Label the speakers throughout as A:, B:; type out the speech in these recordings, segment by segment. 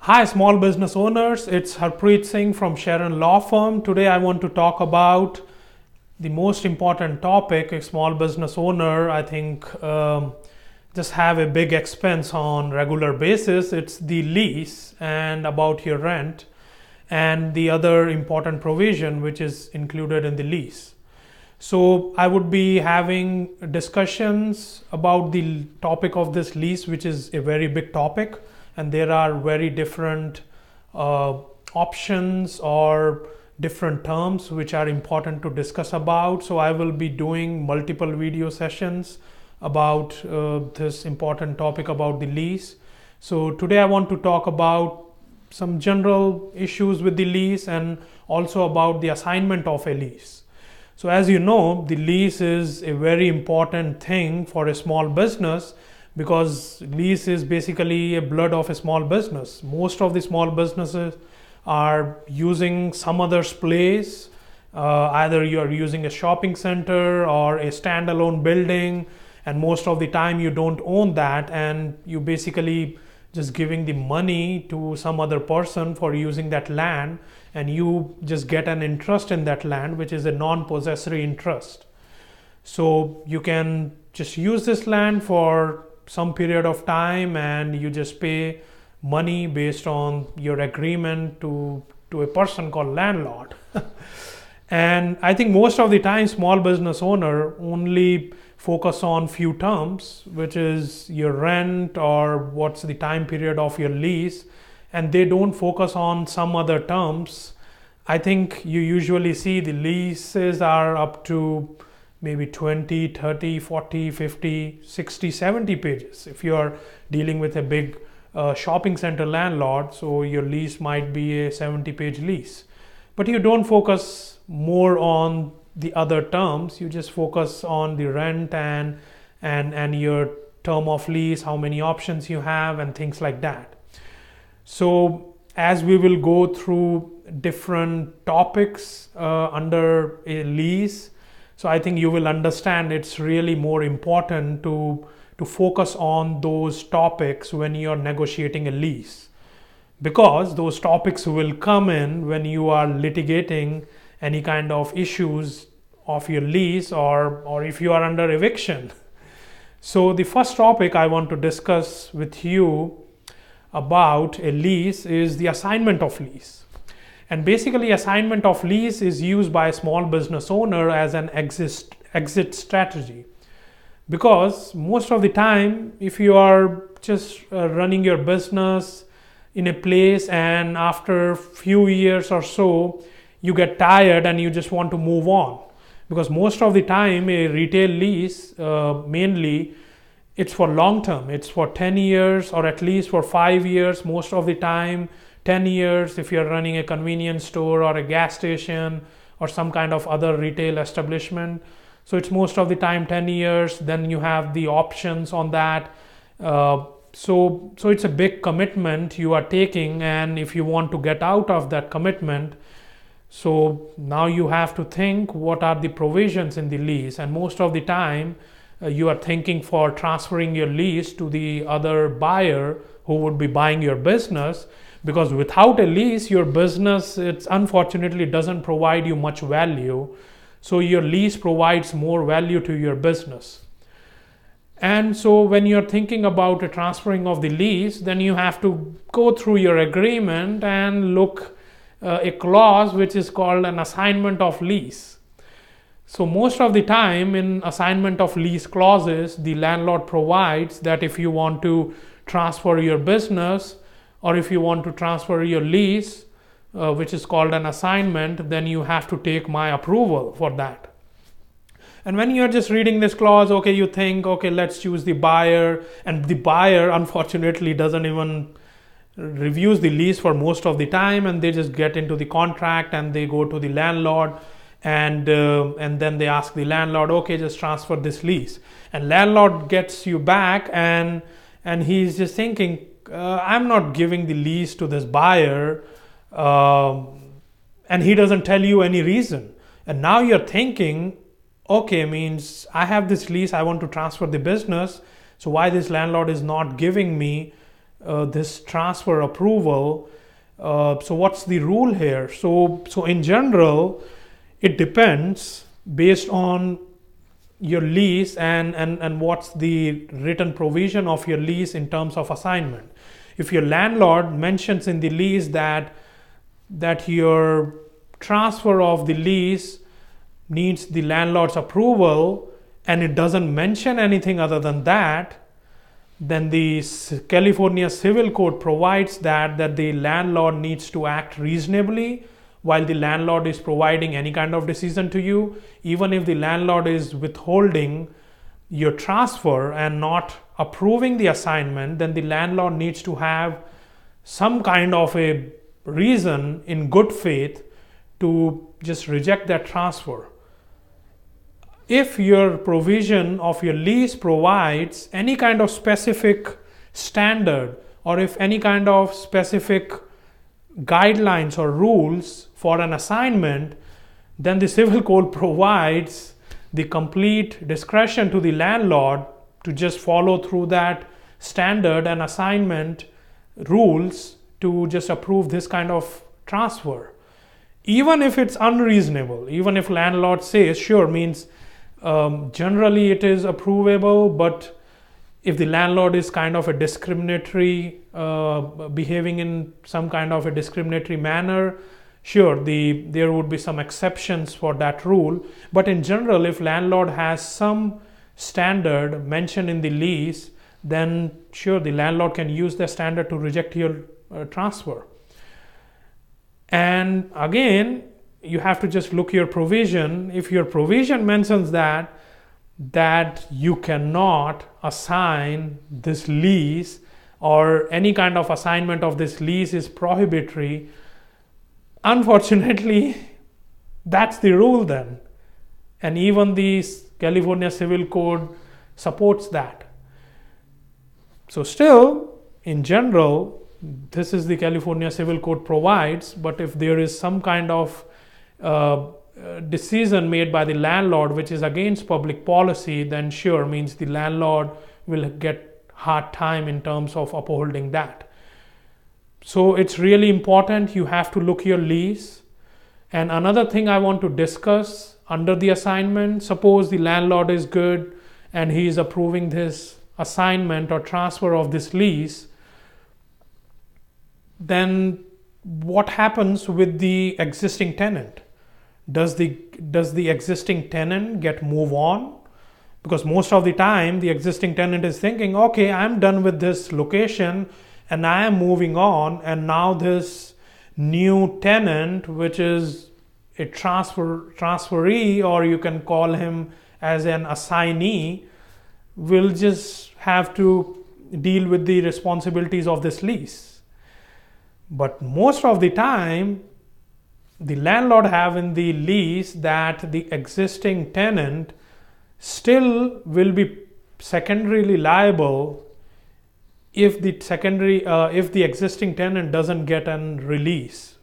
A: Hi, small business owners. It's Harpreet Singh from Sharon Law Firm. Today, I want to talk about the most important topic. A small business owner, I think, just have a big expense on regular basis. It's the lease and about your rent, and the other important provision which is included in the lease. So I would be having discussions about the topic of this lease, which is a very big topic, and there are very different options or different terms which are important to discuss about. So I will be doing multiple video sessions about this important topic about the lease. So today I want to talk about some general issues with the lease and also about the assignment of a lease. So as you know, the lease is a very important thing for a small business because lease is basically a blood of a small business. Most of the small businesses are using some other's place. Either you are using a shopping center or a standalone building, and most of the time you don't own that, and you basically just giving the money to some other person for using that land, and you just get an interest in that land, which is a non-possessory interest. So you can just use this land for some period of time and you just pay money based on your agreement to a person called landlord. And I think most of the time small business owner only focus on few terms, which is your rent or what's the time period of your lease, and they don't focus on some other terms. I think you usually see the leases are up to maybe 20, 30, 40, 50, 60, 70 pages. If you are dealing with a big shopping center landlord, so your lease might be a 70-page lease. But you don't focus more on the other terms, you just focus on the rent and your term of lease, how many options you have and things like that. So as we will go through different topics under a lease, so I think you will understand it's really more important to focus on those topics when you are negotiating a lease, because those topics will come in when you are litigating any kind of issues of your lease or if you are under eviction. So the first topic I want to discuss with you about a lease is the assignment of lease. And basically assignment of lease is used by a small business owner as an exit strategy, because most of the time if you are just running your business in a place and after few years or so you get tired and you just want to move on, because most of the time a retail lease mainly it's for long term, it's for 10 years or at least for 5 years, most of the time 10 years if you're running a convenience store or a gas station or some kind of other retail establishment. So it's most of the time 10 years, then you have the options on that. So it's a big commitment you are taking, and if you want to get out of that commitment, so now you have to think what are the provisions in the lease, and most of the time you are thinking for transferring your lease to the other buyer who would be buying your business, because without a lease your business it's unfortunately doesn't provide you much value. So your lease provides more value to your business. And so when you're thinking about a transferring of the lease, then you have to go through your agreement and look a clause which is called an assignment of lease. So most of the time in assignment of lease clauses, the landlord provides that if you want to transfer your business or if you want to transfer your lease, which is called an assignment, then you have to take my approval for that. And when you're just reading this clause, okay, you think, okay, let's choose the buyer, and the buyer unfortunately doesn't even reviews the lease for most of the time, and they just get into the contract and they go to the landlord and then they ask the landlord, okay, just transfer this lease, and landlord gets you back and he's just thinking, I'm not giving the lease to this buyer, and he doesn't tell you any reason. And now you're thinking, okay, means I have this lease, I want to transfer the business, so why this landlord is not giving me this transfer approval. So what's the rule here? So in general, it depends based on your lease and what's the written provision of your lease in terms of assignment. If your landlord mentions in the lease that your transfer of the lease needs the landlord's approval, and it doesn't mention anything other than that, then the California Civil Code provides that the landlord needs to act reasonably while the landlord is providing any kind of decision to you. Even if the landlord is withholding your transfer and not approving the assignment, then the landlord needs to have some kind of a reason in good faith to just reject that transfer. If your provision of your lease provides any kind of specific standard, or if any kind of specific guidelines or rules for an assignment, then the Civil Code provides the complete discretion to the landlord to just follow through that standard and assignment rules to just approve this kind of transfer. Even if it's unreasonable, even if landlord says, sure, means generally it is approvable, but if the landlord is kind of a discriminatory, behaving in some kind of a discriminatory manner, sure, there would be some exceptions for that rule. But in general, if landlord has some standard mentioned in the lease, then sure, the landlord can use the standard to reject your transfer. And again, you have to just look your provision. If your provision mentions that you cannot assign this lease, or any kind of assignment of this lease is prohibitory, unfortunately, that's the rule then. And even the California Civil Code supports that. So still, in general, this is the California Civil Code provides, but if there is some kind of decision made by the landlord which is against public policy, then sure, means the landlord will get hard time in terms of upholding that. So it's really important, you have to look your lease. And another thing I want to discuss under the assignment, suppose the landlord is good and he is approving this assignment or transfer of this lease, then what happens with the existing tenant? Does the existing tenant get move on? Because most of the time the existing tenant is thinking, okay, I'm done with this location and I am moving on, and now this new tenant, which is a transferee, or you can call him as an assignee, will just have to deal with the responsibilities of this lease. But most of the time, the landlord have in the lease that the existing tenant still will be secondarily liable if the existing tenant doesn't get a release,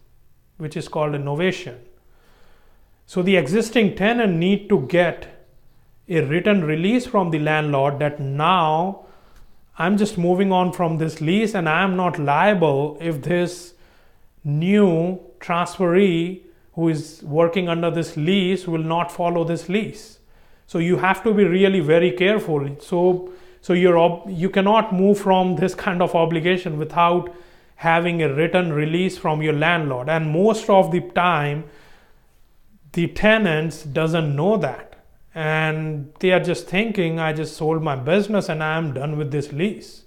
A: which is called a novation. So the existing tenant need to get a written release from the landlord that now I'm just moving on from this lease and I am not liable if this new transferee who is working under this lease will not follow this lease. So you have to be really very careful. So you cannot move from this kind of obligation without having a written release from your landlord. And most of the time, the tenants doesn't know that. And they are just thinking, I just sold my business and I am done with this lease.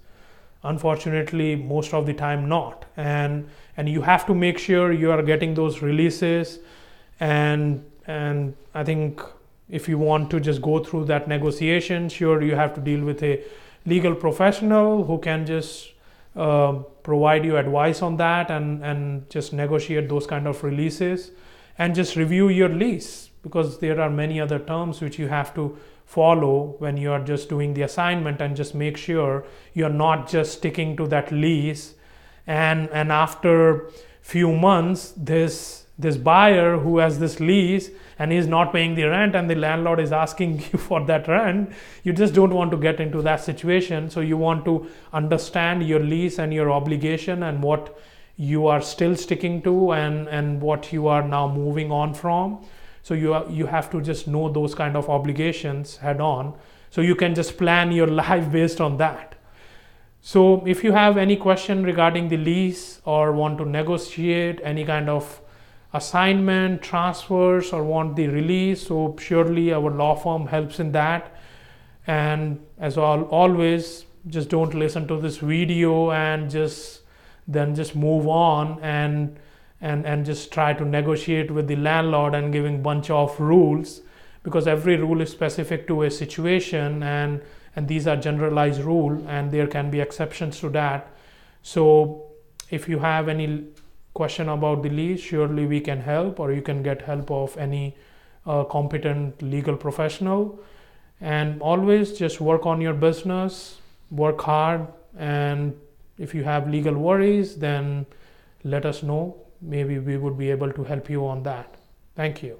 A: Unfortunately, most of the time not. And you have to make sure you are getting those releases. And I think if you want to just go through that negotiation, sure, you have to deal with a legal professional who can just provide you advice on that and just negotiate those kind of releases, and just review your lease, because there are many other terms which you have to follow when you are just doing the assignment, and just make sure you're not just sticking to that lease and after few months this this buyer who has this lease and is not paying the rent and the landlord is asking you for that rent, you just don't want to get into that situation. So you want to understand your lease and your obligation and what you are still sticking to and what you are now moving on from. So you have to just know those kind of obligations head on, so you can just plan your life based on that. So if you have any question regarding the lease or want to negotiate any kind of assignment, transfers, or want the release, so surely our law firm helps in that. And as always, just don't listen to this video and just move on and just try to negotiate with the landlord and giving bunch of rules, because every rule is specific to a situation and these are generalized rule and there can be exceptions to that. So if you have any question about the lease, surely we can help, or you can get help of any competent legal professional. And always just work on your business, work hard, and if you have legal worries, then let us know. Maybe we would be able to help you on that. Thank you.